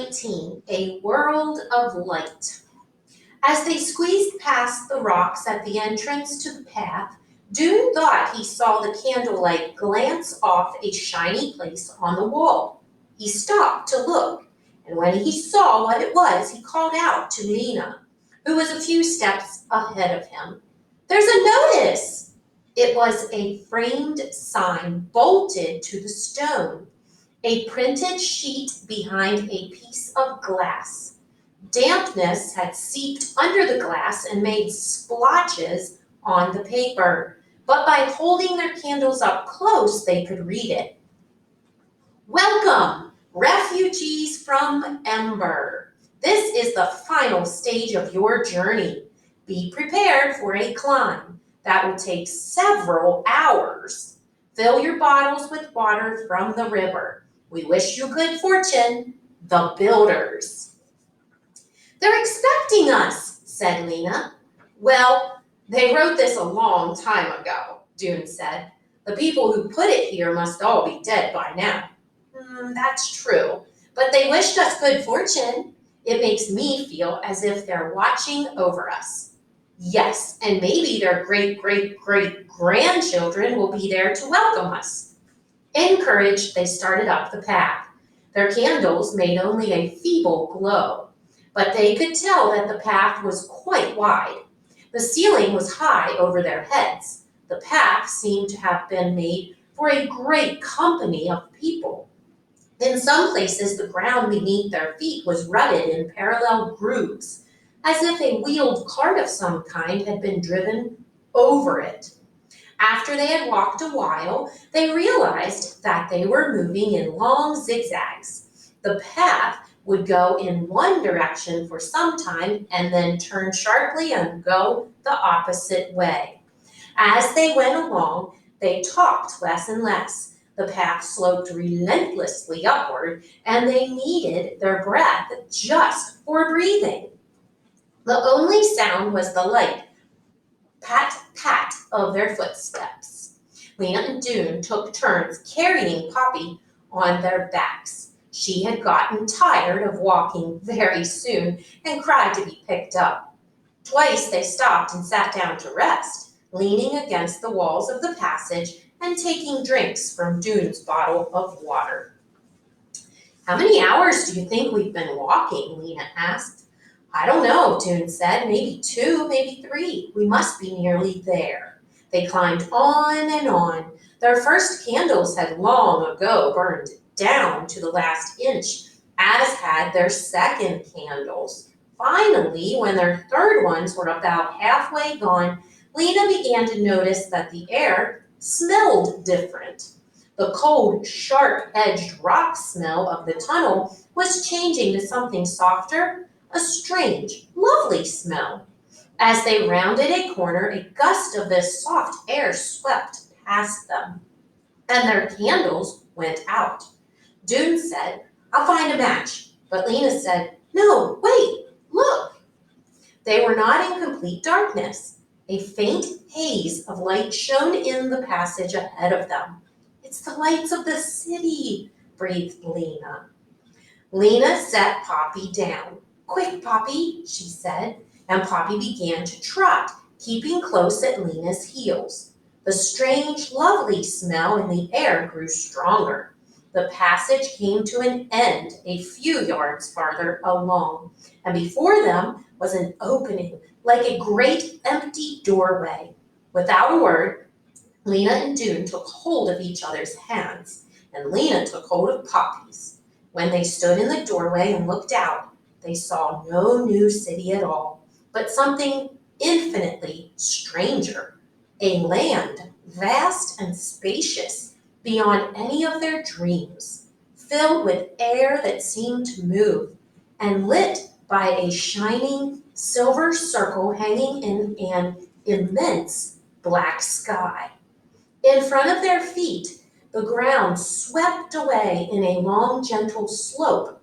19, A World of Light. As they squeezed past the rocks at the entrance to the path, Dune thought he saw the candlelight glance off a shiny place on the wall. He stopped to look, and when he saw what it was, he called out to Lena, who was a few steps ahead of him. "There's a notice!" It was a framed sign bolted to the stone, a printed sheet behind a piece of glass. Dampness had seeped under the glass and made splotches on the paper, but by holding their candles up close, they could read it. "Welcome, refugees from Ember. This is the final stage of your journey. Be prepared for a climb that will take several hours. Fill your bottles with water from the river. We wish you good fortune, the builders." "They're expecting us," said Lena. "Well, they wrote this a long time ago," Dune said. "The people who put it here must all be dead by now." That's true, but they wished us good fortune. It makes me feel as if they're watching over us." "Yes, and maybe their great-great-great-grandchildren will be there to welcome us." Encouraged, they started up the path. Their candles made only a feeble glow, but they could tell that the path was quite wide. The ceiling was high over their heads. The path seemed to have been made for a great company of people. In some places, the ground beneath their feet was rutted in parallel grooves, as if a wheeled cart of some kind had been driven over it. After they had walked a while, they realized that they were moving in long zigzags. The path would go in one direction for some time and then turn sharply and go the opposite way. As they went along, they talked less and less. The path sloped relentlessly upward, and they needed their breath just for breathing. The only sound was the light pat-pat of their footsteps. Lena and Dune took turns carrying Poppy on their backs. She had gotten tired of walking very soon and cried to be picked up. Twice they stopped and sat down to rest, leaning against the walls of the passage and taking drinks from Dune's bottle of water. "How many hours do you think we've been walking?" Lena asked. "I don't know," Dune said. "Maybe 2, maybe 3. We must be nearly there." They climbed on and on. Their first candles had long ago burned down to the last inch, as had their second candles. Finally, when their third ones were about halfway gone, Lena began to notice that the air smelled different. The cold, sharp-edged rock smell of the tunnel was changing to something softer, a strange, lovely smell. As they rounded a corner, a gust of this soft air swept past them, and their candles went out. Dune said, "I'll find a match," but Lena said, "No, wait, look." They were not in complete darkness. A faint haze of light shone in the passage ahead of them. "It's the lights of the city," breathed Lena. Lena set Poppy down. "Quick, Poppy," she said, and Poppy began to trot, keeping close at Lena's heels. The strange, lovely smell in the air grew stronger. The passage came to an end a few yards farther along, and before them was an opening like a great empty doorway. Without a word, Lena and Dune took hold of each other's hands, and Lena took hold of Poppy's. When they stood in the doorway and looked out, they saw no new city at all, but something infinitely stranger. A land vast and spacious beyond any of their dreams, filled with air that seemed to move, and lit by a shining silver circle hanging in an immense black sky. In front of their feet, the ground swept away in a long, gentle slope.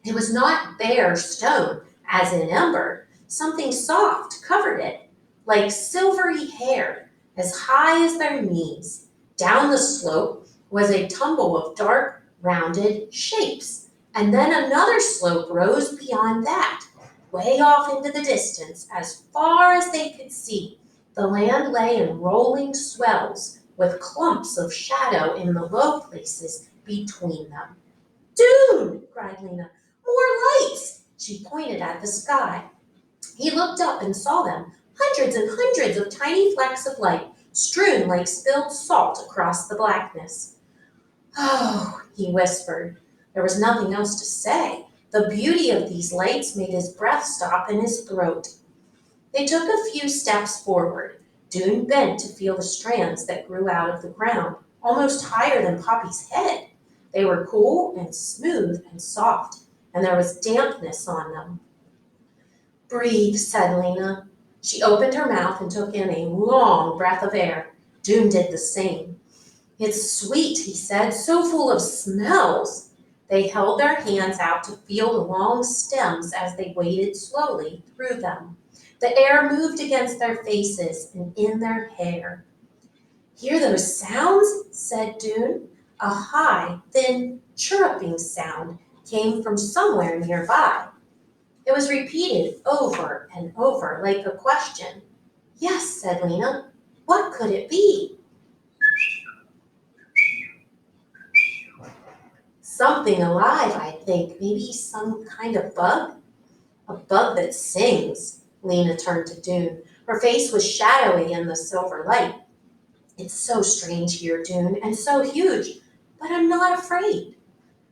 It was not bare stone, as in Ember. Something soft covered it, like silvery hair, as high as their knees. Down the slope was a tumble of dark, rounded shapes, And then another slope rose beyond that, way off into the distance, as far as they could see. The land lay in rolling swells, with clumps of shadow in the low places between them. "Dune!" cried Lena. "More lights!" She pointed at the sky. He looked up and saw them, hundreds and hundreds of tiny flecks of light, strewn like spilled salt across the blackness. "Oh," he whispered. There was nothing else to say. The beauty of these lights made his breath stop in his throat. They took a few steps forward. Dune bent to feel the strands that grew out of the ground, almost higher than Poppy's head. They were cool and smooth and soft, and there was dampness on them. "Breathe," said Lena. She opened her mouth and took in a long breath of air. Dune did the same. "It's sweet," he said, "so full of smells." They held their hands out to feel the long stems as they waded slowly through them. The air moved against their faces and in their hair. "Hear those sounds?" said Dune. A high, thin, chirruping sound came from somewhere nearby. It was repeated over and over like a question. "Yes," said Lena. "What could it be?" "Something alive, I think. Maybe some kind of bug?" "A bug that sings." Lena turned to Dune. Her face was shadowy in the silver light. "It's so strange here, Dune, and so huge, but I'm not afraid."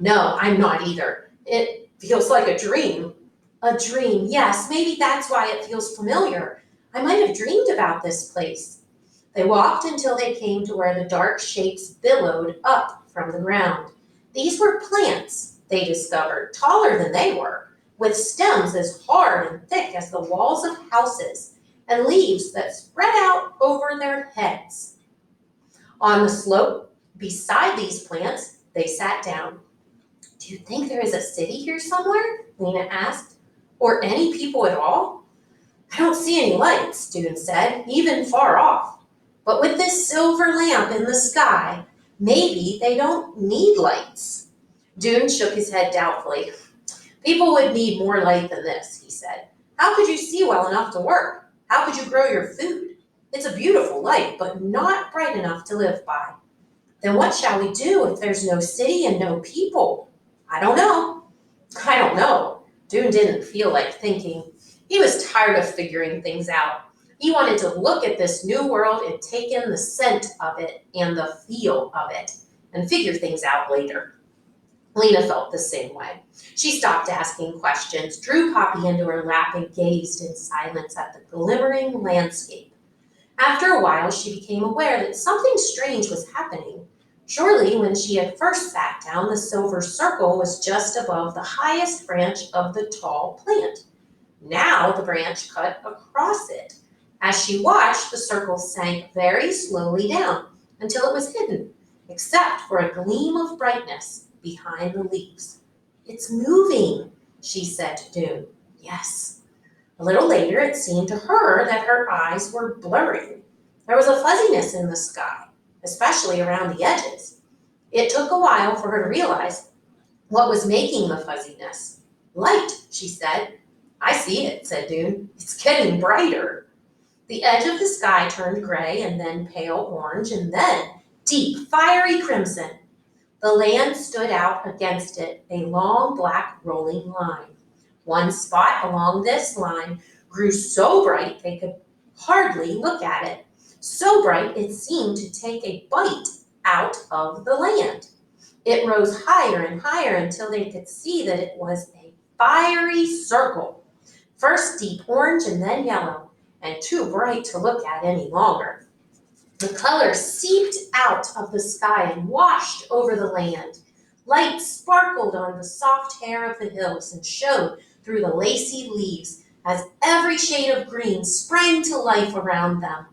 "No, I'm not either. It feels like a dream." "A dream, yes, maybe that's why it feels familiar. I might have dreamed about this place." They walked until they came to where the dark shapes billowed up from the ground. These were plants, they discovered, taller than they were, with stems as hard and thick as the walls of houses, and leaves that spread out over their heads. On the slope beside these plants, they sat down. "Do you think there is a city here somewhere?" Lena asked. "Or any people at all?" "I don't see any lights," Dune said, "even far off. But with this silver lamp in the sky, maybe they don't need lights." Dune shook his head doubtfully. "People would need more light than this," he said. "How could you see well enough to work? How could you grow your food? It's a beautiful light, but not bright enough to live by." "Then what shall we do if there's no city and no people?" "I don't know." "I don't know." Dune didn't feel like thinking. He was tired of figuring things out. He wanted to look at this new world and take in the scent of it and the feel of it, and figure things out later. Lena felt the same way. She stopped asking questions, drew Poppy into her lap, and gazed in silence at the glimmering landscape. After a while, she became aware that something strange was happening. Surely, when she had first sat down, the silver circle was just above the highest branch of the tall plant. Now the branch cut across it. As she watched, the circle sank very slowly down until it was hidden, except for a gleam of brightness behind the leaves. "It's moving," she said to Dune. "Yes." A little later, it seemed to her that her eyes were blurring. There was a fuzziness in the sky, especially around the edges. It took a while for her to realize what was making the fuzziness. "Light," she said. "I see it," said Dune. "It's getting brighter." The edge of the sky turned gray and then pale orange and then deep, fiery crimson. The land stood out against it, a long black rolling line. One spot along this line grew so bright they could hardly look at it. So bright it seemed to take a bite out of the land. It rose higher and higher until they could see that it was a fiery circle. First deep orange and then yellow, and too bright to look at any longer. The color seeped out of the sky and washed over the land. Light sparkled on the soft hair of the hills and shone through the lacy leaves as every shade of green sprang to life around them.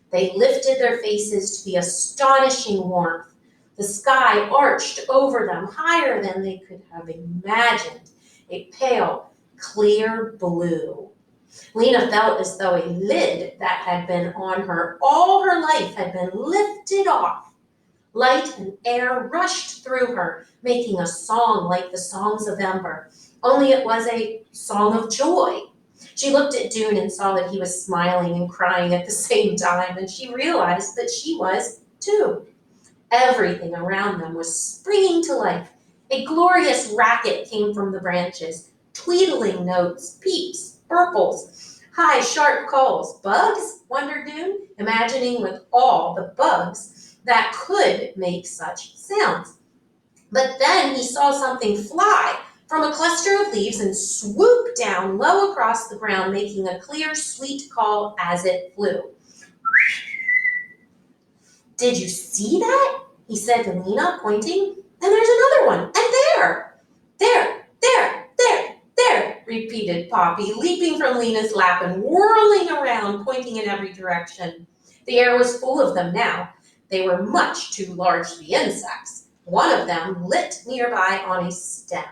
They lifted their faces to the astonishing warmth. The sky arched over them higher than they could have imagined, a pale, clear blue. Lena felt as though a lid that had been on her all her life had been lifted off. Light and air rushed through her, making a song like the songs of Ember, only it was a song of joy. She looked at Dune and saw that he was smiling and crying at the same time, and she realized that she was too. Everything around them was springing to life. A glorious racket came from the branches, tweedling notes, peeps, purples, high, sharp calls. Bugs? Wondered Dune, imagining with all the bugs that could make such sounds. But then he saw something fly from a cluster of leaves and swoop down low across the ground, making a clear, sweet call as it flew. Did you see that? He said to Lena, pointing. And there's another one. And there, repeated Poppy, leaping from Lena's lap and whirling around, pointing in every direction. The air was full of them now. They were much too large to be insects. One of them lit nearby on a stem.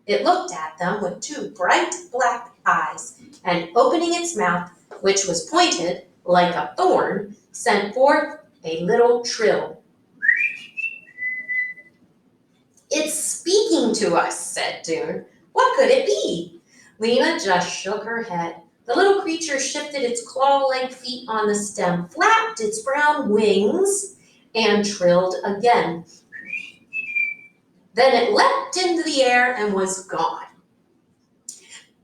It looked at them with two bright black eyes, and opening its mouth, which was pointed like a thorn, sent forth a little trill. It's speaking to us, said Dune. What could it be? Lena just shook her head. The little creature shifted its claw-like feet on the stem, flapped its brown wings, and trilled again. Then it leapt into the air and was gone.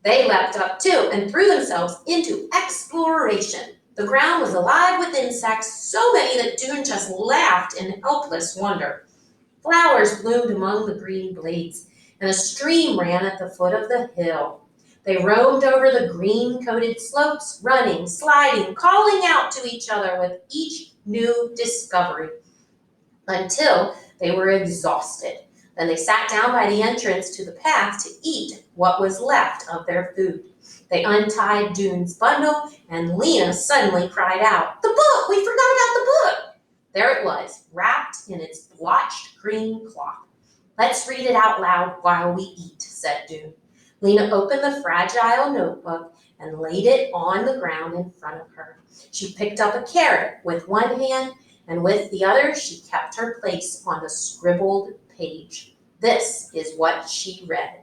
They leapt up too and threw themselves into exploration. The ground was alive with insects, so many that Dune just laughed in helpless wonder. Flowers bloomed among the green blades, and a stream ran at the foot of the hill. They roamed over the green-coated slopes, running, sliding, calling out to each other with each new discovery, until they were exhausted. Then they sat down by the entrance to the path to eat what was left of their food. They untied Dune's bundle, and Lena suddenly cried out, "The book! We forgot about the book!" There it was, wrapped in its blotched green cloth. "Let's read it out loud while we eat," said Dune. Lena opened the fragile notebook and laid it on the ground in front of her. She picked up a carrot with one hand, and with the other she kept her place on the scribbled page. This is what she read.